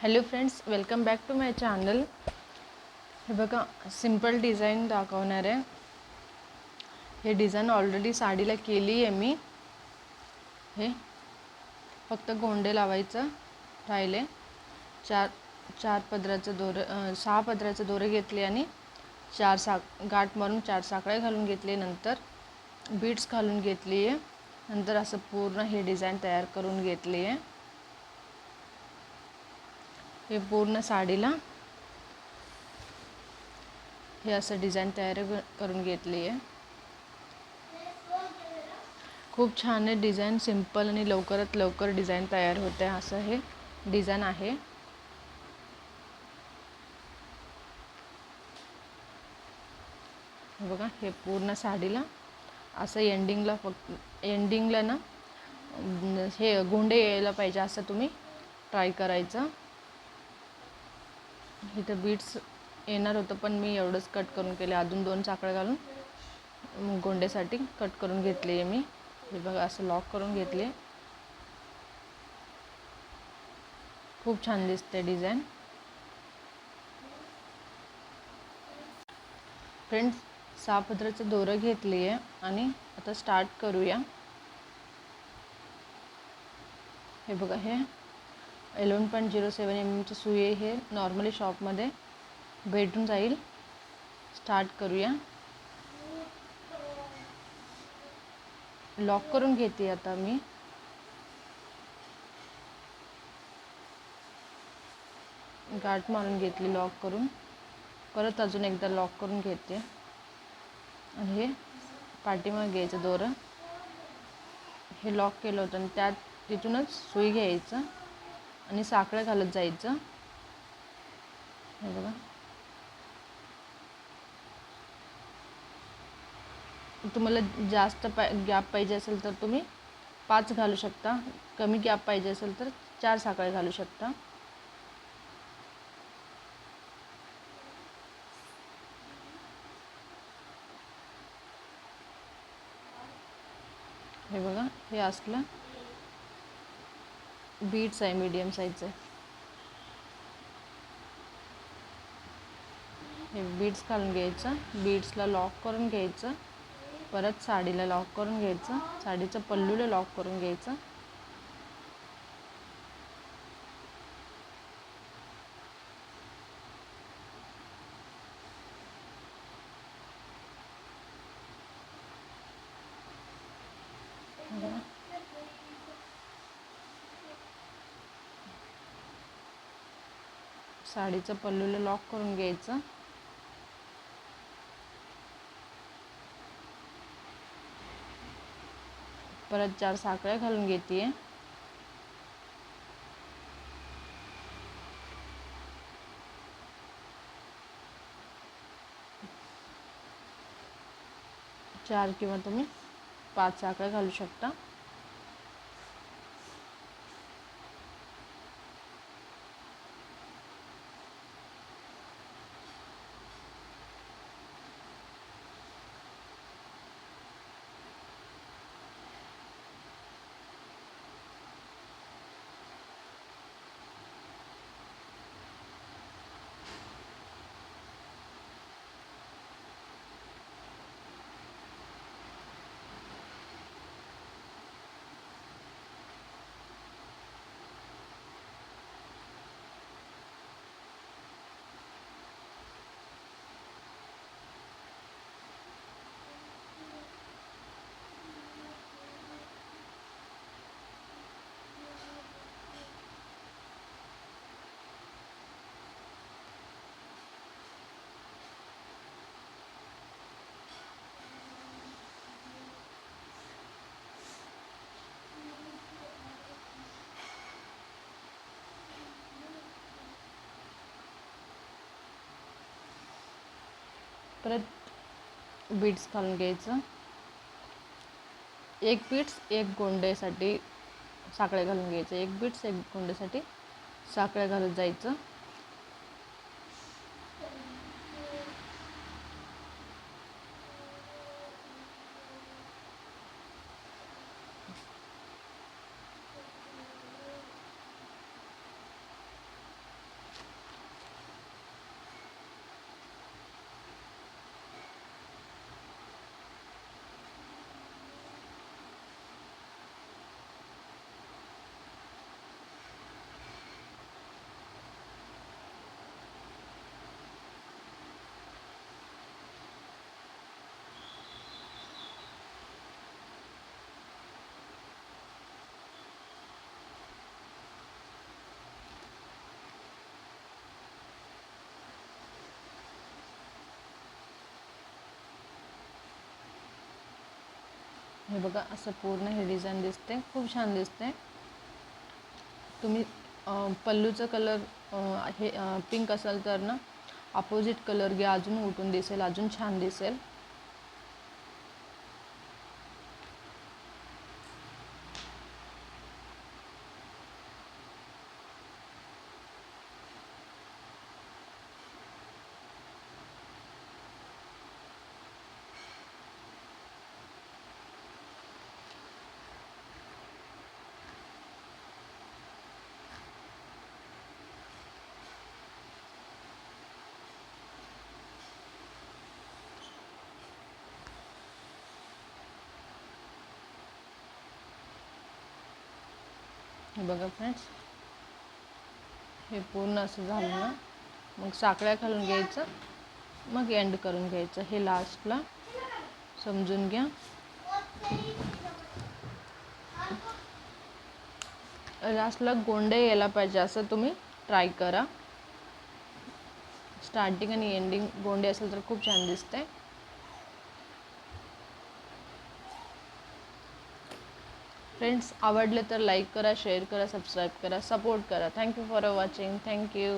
Hello friends, welcome back to my channel. हे बघा, simple design दाखवणार आहे. हे डिझाईन ऑलरेडी साडीला केली आहे मी. हे फक्त गोंडे लावायचं राहिले. चार पदराचं दोरं, 6 पदराचं दोरे घेतले आणि गाठ मारून 4 साकळे घालून घेतले. नंतर बीड्स घालून घेतली आहे. नंतर असं पूर्ण हे डिझाईन तयार करून घेतली आहे. हे पूर्ण साडीला हे असं डिझाईन तयार करून घेतली आहे. खूप छान आहे डिझाईन, सिंपल आणि लवकरात लवकर डिझाईन तयार होते. असं हे डिझाईन आहे. बघा, हे पूर्ण साडीला असं एंडिंगला ना हे गोंडे यायला पाहिजे, असं तुम्ही ट्राय करायचं. इथं बीड्स येणार होतं, पण मी एवढंच कट करून केले. अजून 2 साखळे घालून गोंडेसाठी कट करून घेतली आहे मी. हे बघा, असं लॉक करून घेतले. खूप छान दिसते डिझाईन. फ्रेंड्स, 6 पदराचं दोरं घेतली आहे आणि आता स्टार्ट करूया. हे बघा, हे 11.07 mm सुई आहे. हे नॉर्मली शॉपमध्ये भेटून जाईल. स्टार्ट करूया. लॉक करून घेते आता मी. गाठ मारून घेतली लॉक करून. परत अजून एकदा लॉक करून घेते आणि हे पाठीमागे घ्यायचं दोरं. हे लॉक केलं होतं आणि तिथूनच सुई घ्यायचं आणि साखळं घालत जायचं. हे बघा, तुम्हाला जास्त गॅप पाहिजे असेल तर तुम्ही 5 घालू शकता. कमी गॅप पाहिजे असेल तर 4 साखळे घालू शकता. हे बघा, हे असलं बीड्स आहे, मीडियम साईजचं. हे बीड्स घालून घ्यायचं. बीड्सला लॉक करून घ्यायचं. परत साडीला लॉक करून घ्यायचं. साडीचं पल्लूला लॉक करून घ्यायचं. साडीचं पल्लूला लॉक करून घ्यायचं. परत 4 साखळ्या घालून घेते. चार किंवा तुम्ही 5 साखळ्या घालू शकता. परत बीड्स घालून घ्यायचं. एक बीड्स एक गोंडेसाठी साखळ्या घालून घ्यायचं. एक बीड्स एक गोंडेसाठी साखळ्या घालत जायचं. हे बघा असं पूर्ण हे डिझाईन दिसते, खूप छान दिसते. तुम्ही पल्लूचा कलर हे पिंक असेल तर ना अपोजिट कलर घ्या, अजून उठून दिसेल, अजून छान दिसेल. हे बघा फ्रेंड्स, हे पूर्ण असं झालं ना, मग साकळ्या घालून घ्यायचं, मग एंड करून घ्यायचं. हे लास्टला समजून घ्या. लास्टला गोंडे यायला पाहिजे असं तुम्ही ट्राय करा. स्टार्टिंग आणि एंडिंग गोंडे असेल तर खूप छान दिसते. फ्रेंड्स, आवडले तर लाईक करा, शेअर करा, सबस्क्राईब करा, सपोर्ट करा. Thank you for watching. थँक्यू.